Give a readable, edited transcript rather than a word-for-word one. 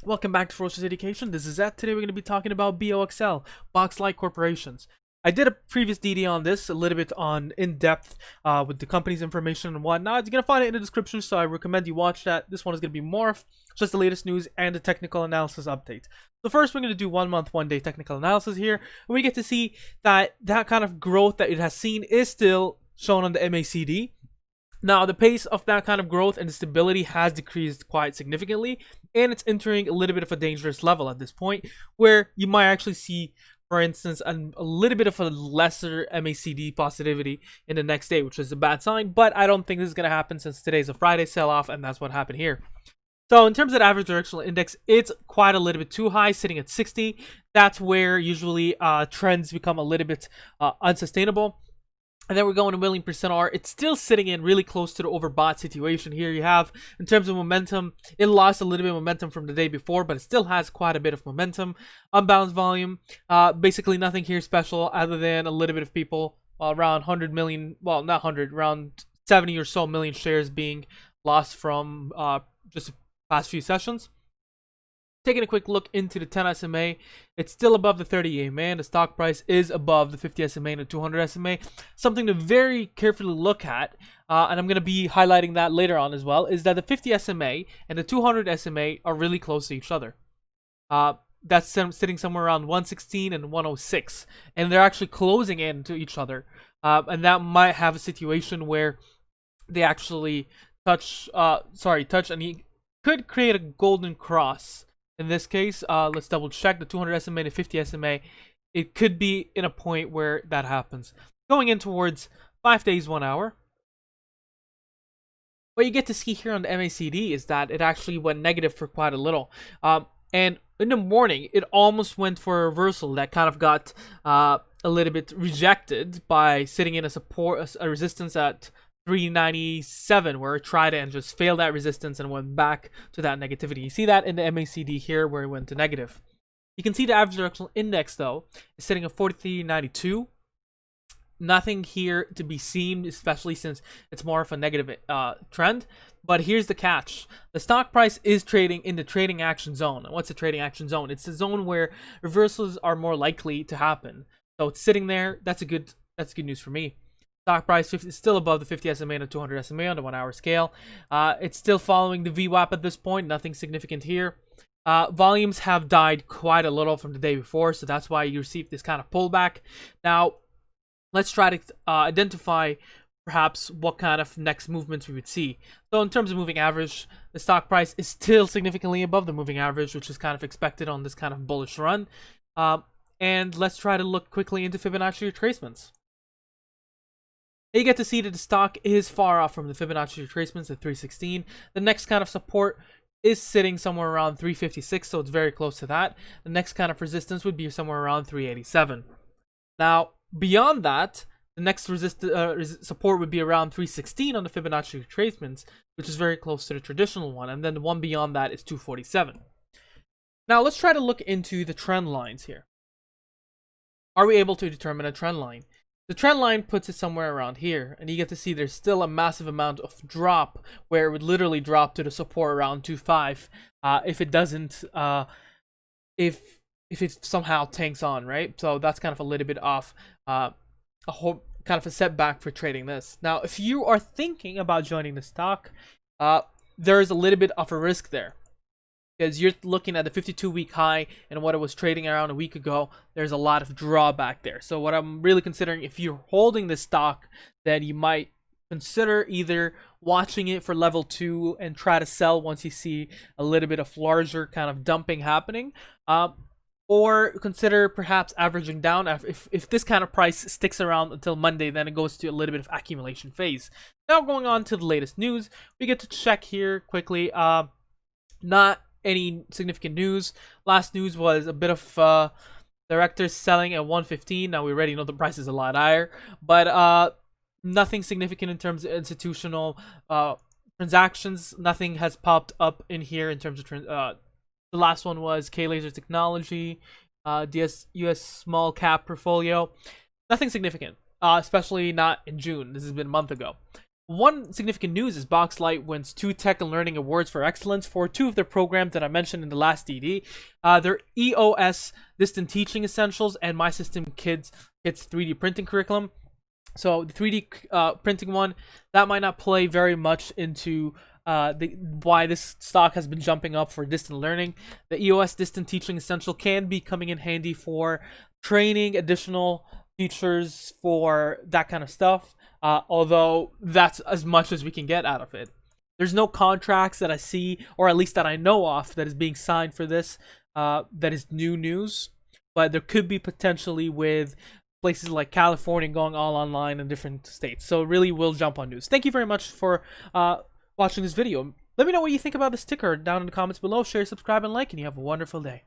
Welcome back to Ferocious Education. This is Ed. Today we're going to be talking about BOXL, Boxlight Corporations. I did a previous DD on this, a little bit on in-depth with the company's information and whatnot. You're going to find it in the description, so I recommend you watch that. This one is going to be more of just the latest news and the technical analysis update. So first we're going to do 1 month, 1 day technical analysis here. And we get to see that kind of growth that it has seen is still shown on the MACD. Now, the pace of that kind of growth and the stability has decreased quite significantly, and it's entering a little bit of a dangerous level at this point, where you might actually see, for instance, a little bit of a lesser MACD positivity in the next day, which is a bad sign, but I don't think this is going to happen since today's a Friday sell-off, and that's what happened here. So in terms of the average directional index, it's quite a little bit too high, sitting at 60. That's where usually trends become a little bit unsustainable. And then we're going to willing percent R. It's still sitting in really close to the overbought situation here. You have, in terms of momentum, it lost a little bit of momentum from the day before, but it still has quite a bit of momentum. Unbalanced volume, basically nothing here special other than a little bit of people, around 100 million, well, not 100, around 70 or so million shares being lost from just the past few sessions. Taking a quick look into the 10 SMA, it's still above the 30 EMA, and the stock price is above the 50 SMA and the 200 SMA. Something to very carefully look at, and I'm going to be highlighting that later on as well, is that the 50 SMA and the 200 SMA are really close to each other. That's sitting somewhere around 116 and 106, and they're actually closing in to each other. And that might have a situation where they actually touch, and he could create a golden cross. In this case, let's double check the 200 SMA to 50 SMA. It could be in a point where that happens. Going in towards 5 days, 1 hour. What you get to see here on the MACD is that it actually went negative for quite a little. And in the morning, it almost went for a reversal that kind of got a little bit rejected by sitting in a resistance at 397, where it tried and just failed that resistance and went back to that negativity. You see that in the MACD here where it went to negative. You can see the average directional index though is sitting at 4392. Nothing here to be seen, especially since it's more of a negative trend. But here's the catch. The stock price is trading in the trading action zone. And what's the trading action zone? It's the zone where reversals are more likely to happen. So it's sitting there. That's good news for me. Stock price is still above the 50 SMA and the 200 SMA on the 1 hour scale. It's still following the VWAP at this point. Nothing significant here. Volumes have died quite a little from the day before, so that's why you received this kind of pullback. Now, let's try to identify perhaps what kind of next movements we would see. So in terms of moving average, the stock price is still significantly above the moving average, which is kind of expected on this kind of bullish run. And let's try to look quickly into Fibonacci retracements. You get to see that the stock is far off from the Fibonacci retracements at 316. The next kind of support is sitting somewhere around 356, so it's very close to that. The next kind of resistance would be somewhere around 387. Now, beyond that, the next support would be around 316 on the Fibonacci retracements, which is very close to the traditional one, and then the one beyond that is 247. Now, let's try to look into the trend lines here. Are we able to determine a trend line? The trend line puts it somewhere around here, and you get to see there's still a massive amount of drop where it would literally drop to the support around 2.5 if it doesn't, if it somehow tanks on, right? So that's kind of a little bit off, a whole kind of a setback for trading this. Now, if you are thinking about joining the stock, there is a little bit of a risk there, because you're looking at the 52-week high and what it was trading around a week ago. There's a lot of drawback there. So what I'm really considering, if you're holding this stock, then you might consider either watching it for level 2 and try to sell once you see a little bit of larger kind of dumping happening, or consider perhaps averaging down. If this kind of price sticks around until Monday, then it goes to a little bit of accumulation phase. Now going on to the latest news, we get to check here quickly. Not any significant news. Last news was a bit of directors selling at 115. Now we already know the price is a lot higher, but nothing significant in terms of institutional transactions. Nothing has popped up in here in terms of the last one was K Laser Technology, US small cap portfolio. Nothing significant, especially not in June. This has been a month ago. one significant news is Boxlight wins 2 Tech and Learning Awards for Excellence for 2 of their programs that I mentioned in the last DD. Their EOS Distant Teaching Essentials and My System Kids 3D Printing Curriculum. So the 3D printing one, that might not play very much into why this stock has been jumping up for distant learning. The EOS Distant Teaching Essential can be coming in handy for training additional teachers for that kind of stuff, although that's as much as we can get out of it. There's no contracts that I see, or at least that I know of, that is being signed for this. That is new news, but there could be potentially with places like California going all online in different states. So really will jump on news. Thank you very much for watching this video. Let me know what you think about this ticker down in the comments below. Share, subscribe, and like, and you have a wonderful day.